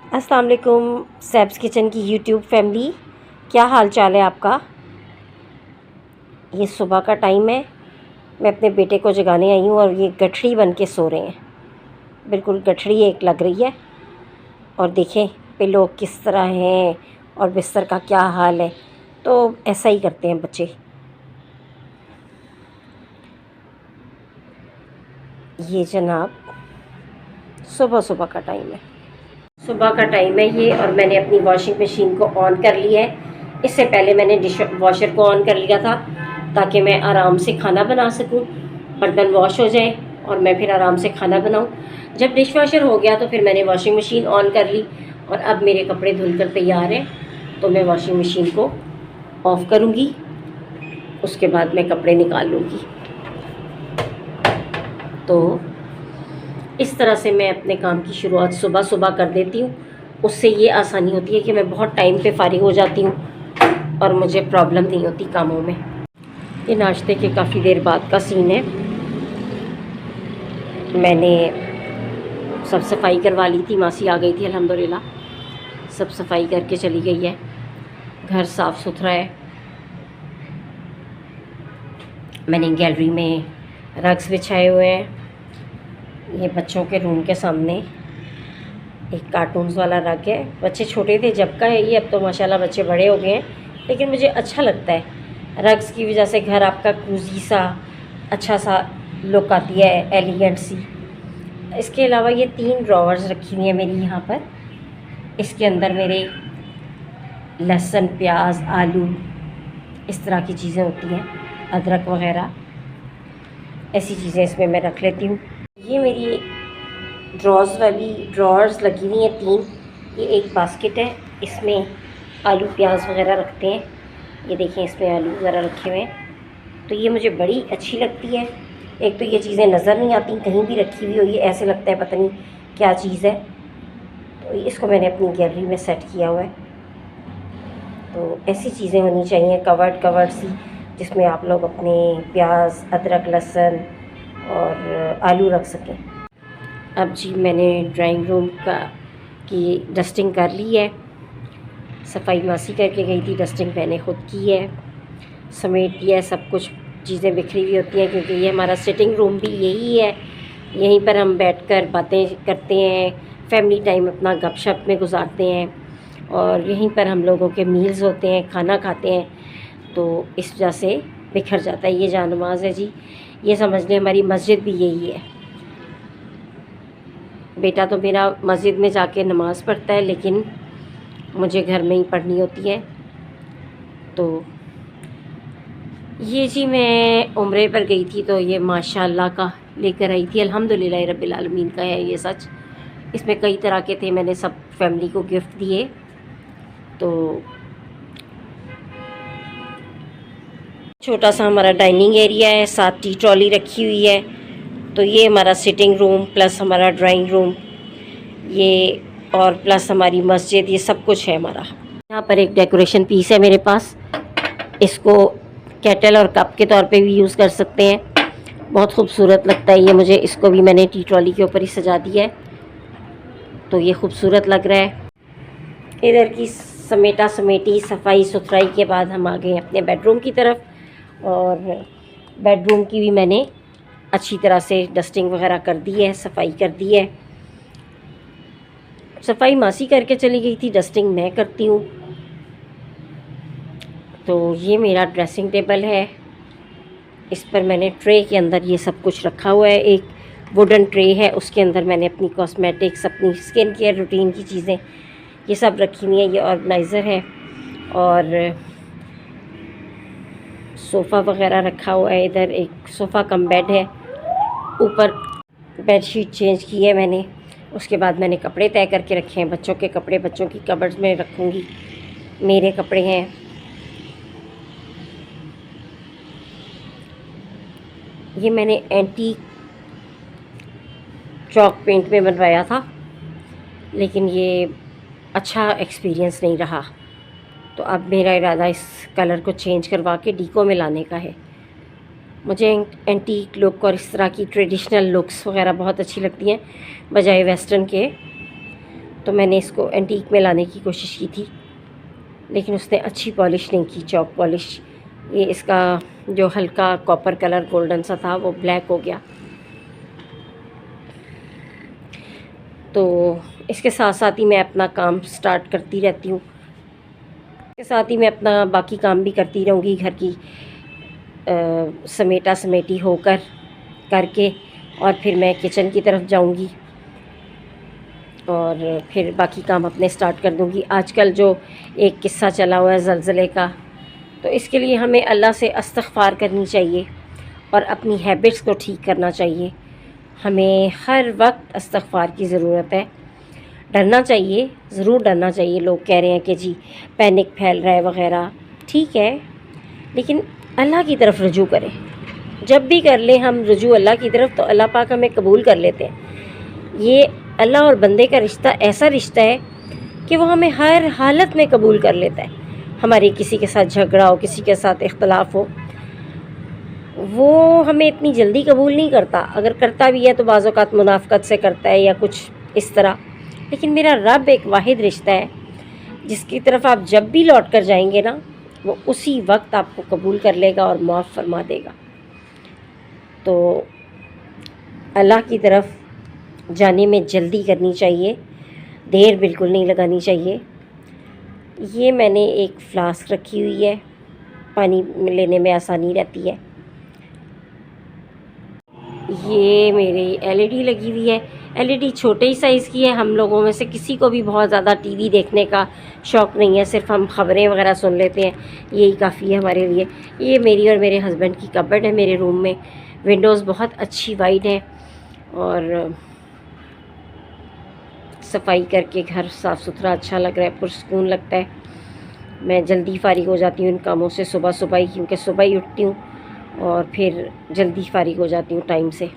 अस्सलाम वालेकुम सैब्स किचन की यूट्यूब फैमिली, क्या हाल चाल है आपका। ये सुबह का टाइम है। मैं अपने बेटे को जगाने आई हूँ और ये गठड़ी बन के सो रहे हैं। बिल्कुल गठड़ी एक लग रही है। और देखें पिलो किस तरह हैं और बिस्तर का क्या हाल है। तो ऐसा ही करते हैं बच्चे। ये जनाब सुबह सुबह का टाइम है। सुबह का टाइम है ये, और मैंने अपनी वॉशिंग मशीन को ऑन कर लिया है। इससे पहले मैंने डिश वॉशर को ऑन कर लिया था ताकि मैं आराम से खाना बना सकूं, बर्तन वॉश हो जाए और मैं फिर आराम से खाना बनाऊं। जब डिश वॉशर हो गया तो फिर मैंने वॉशिंग मशीन ऑन कर ली और अब मेरे कपड़े धुलकर तैयार हैं। तो मैं वॉशिंग मशीन को ऑफ़ करूँगी, उसके बाद मैं कपड़े निकाल लूँगी। तो इस तरह से मैं अपने काम की शुरुआत सुबह सुबह कर देती हूँ। उससे ये आसानी होती है कि मैं बहुत टाइम पे फारिग हो जाती हूँ और मुझे प्रॉब्लम नहीं होती कामों में। ये नाश्ते के काफ़ी देर बाद का सीन है। मैंने सब सफाई करवा ली थी, मासी आ गई थी अल्हम्दुलिल्लाह, सब सफाई करके चली गई है। घर साफ़ सुथरा है। मैंने गैलरी में रग्स बिछाए हुए हैं। ये बच्चों के रूम के सामने एक कार्टून्स वाला रग है। बच्चे छोटे थे जब का है ये, अब तो माशाल्लाह बच्चे बड़े हो गए हैं, लेकिन मुझे अच्छा लगता है। रग्स की वजह से घर आपका कोज़ी सा अच्छा सा लुक आती है, एलिगेंट सी। इसके अलावा ये 3 ड्रॉवर्स रखी हुई हैं मेरी यहाँ पर। इसके अंदर मेरे लहसुन, प्याज, आलू, इस तरह की चीज़ें होती हैं, अदरक वग़ैरह, ऐसी चीज़ें इसमें मैं रख लेती हूँ। ये मेरी ड्रॉर्स लगी हुई हैं 3। ये एक बास्केट है, इसमें आलू प्याज वग़ैरह रखते हैं। ये देखें इसमें आलू वग़ैरह रखे हुए हैं, तो ये मुझे बड़ी अच्छी लगती है। एक तो ये चीज़ें नज़र नहीं आती, कहीं भी रखी हुई हो ये ऐसे लगता है पता नहीं क्या चीज़ है। तो इसको मैंने अपनी गैलरी में सेट किया हुआ है। तो ऐसी चीज़ें होनी चाहिए कवर्ड सी, जिसमें आप लोग अपने प्याज, अदरक, लहसुन और आलू रख सकें। अब जी मैंने ड्राइंग रूम की डस्टिंग कर ली है। सफाई मासी करके गई थी, डस्टिंग मैंने ख़ुद की है, समेट दिया है। सब कुछ चीज़ें बिखरी हुई होती हैं क्योंकि ये हमारा सिटिंग रूम भी यही है। यहीं पर हम बैठकर बातें करते हैं, फैमिली टाइम अपना गपशप में गुजारते हैं और यहीं पर हम लोगों के मील्स होते हैं, खाना खाते हैं। तो इस वजह से बिखर जाता है। ये जहाँ नमाज है जी, ये समझ लें हमारी मस्जिद भी यही है। बेटा तो मेरा मस्जिद में जाके नमाज़ पढ़ता है, लेकिन मुझे घर में ही पढ़नी होती है। तो ये जी मैं उम्रे पर गई थी, तो ये माशाल्लाह का लेकर आई थी। अल्हम्दुलिल्लाह रब्बिल आलमीन का है ये सच। इसमें कई तरह के थे, मैंने सब फैमिली को गिफ्ट दिए। तो छोटा सा हमारा डाइनिंग एरिया है, साथ टी ट्रॉली रखी हुई है। तो ये हमारा सिटिंग रूम प्लस हमारा ड्राइंग रूम, ये और प्लस हमारी मस्जिद, ये सब कुछ है हमारा। यहाँ पर एक डेकोरेशन पीस है मेरे पास। इसको केटल और कप के तौर पे भी यूज़ कर सकते हैं, बहुत खूबसूरत लगता है ये मुझे। इसको भी मैंने टी ट्रॉली के ऊपर ही सजा दिया है, तो ये खूबसूरत लग रहा है। इधर की समेटी सफाई सुथराई के बाद हम आ गए अपने बेडरूम की तरफ। और बेडरूम की भी मैंने अच्छी तरह से डस्टिंग वगैरह कर दी है, सफाई कर दी है। सफाई मासी करके चली गई थी, डस्टिंग मैं करती हूँ। तो ये मेरा ड्रेसिंग टेबल है। इस पर मैंने ट्रे के अंदर ये सब कुछ रखा हुआ है। एक वुडन ट्रे है, उसके अंदर मैंने अपनी कॉस्मेटिक्स, अपनी स्किन केयर रूटीन की चीज़ें ये सब रखी हुई हैं। ये ऑर्गेनाइज़र है और सोफ़ा वगैरह रखा हुआ है। इधर एक सोफ़ा कम बेड है, ऊपर बेडशीट चेंज की है मैंने। उसके बाद मैंने कपड़े तय करके रखे हैं, बच्चों के कपड़े बच्चों की कबर्ड्स में रखूँगी। मेरे कपड़े हैं। ये मैंने एंटीक चॉक पेंट में बनवाया था, लेकिन ये अच्छा एक्सपीरियंस नहीं रहा। तो अब मेरा इरादा इस कलर को चेंज करवा के डीको में लाने का है। मुझे एंटीक लुक और इस तरह की ट्रेडिशनल लुक्स वगैरह बहुत अच्छी लगती हैं बजाय वेस्टर्न के। तो मैंने इसको एंटीक में लाने की कोशिश की थी, लेकिन उसने अच्छी पॉलिश नहीं की, चॉक पॉलिश। ये इसका जो हल्का कॉपर कलर गोल्डन सा था वो ब्लैक हो गया। तो इसके साथ साथ ही मैं अपना काम स्टार्ट करती रहती हूँ, इसके साथ ही मैं अपना बाकी काम भी करती रहूँगी घर की, समेटा समेटी होकर करके, और फिर मैं किचन की तरफ जाऊँगी और फिर बाकी काम अपने स्टार्ट कर दूँगी। आजकल जो एक किस्सा चला हुआ है ज़लज़ले का, तो इसके लिए हमें अल्लाह से इस्तिग़फ़ार करनी चाहिए और अपनी हैबिट्स को ठीक करना चाहिए। हमें हर वक्त इस्तिग़फ़ार की ज़रूरत है। डरना चाहिए, ज़रूर डरना चाहिए। लोग कह रहे हैं कि जी पैनिक फैल रहा है वग़ैरह, ठीक है, लेकिन अल्लाह की तरफ रुजू करें। जब भी कर लें हम रुजू अल्लाह की तरफ, तो अल्लाह पाक हमें कबूल कर लेते हैं। ये अल्लाह और बंदे का रिश्ता ऐसा रिश्ता है कि वो हमें हर हालत में कबूल कर लेता है। हमारी किसी के साथ झगड़ा हो, किसी के साथ इख्तलाफ हो, वो हमें इतनी जल्दी कबूल नहीं करता। अगर करता भी है तो बाज़ औक़ात मुनाफ़क़त से करता है या कुछ इस तरह। लेकिन मेरा रब एक वाहिद रिश्ता है जिसकी तरफ आप जब भी लौट कर जाएंगे ना, वो उसी वक्त आपको कबूल कर लेगा और माफ़ फरमा देगा। तो अल्लाह की तरफ जाने में जल्दी करनी चाहिए, देर बिल्कुल नहीं लगानी चाहिए। ये मैंने एक फ्लास्क रखी हुई है, पानी लेने में आसानी रहती है। ये मेरी एलईडी लगी हुई है। एलईडी छोटे ही साइज़ की है। हम लोगों में से किसी को भी बहुत ज़्यादा टीवी देखने का शौक़ नहीं है, सिर्फ हम ख़बरें वगैरह सुन लेते हैं, यही काफ़ी है हमारे लिए। ये मेरी और मेरे हस्बैंड की कबर्ड है मेरे रूम में। विंडोज़ बहुत अच्छी वाइड है और सफाई करके घर साफ़ सुथरा अच्छा लग रहा है, पुरसुकून लगता है। मैं जल्दी फ़ारिग हो जाती हूँ इन कामों से सुबह सुबह ही, क्योंकि सुबह ही उठती हूँ और फिर जल्दी फ़ारिग हो जाती हूँ टाइम से।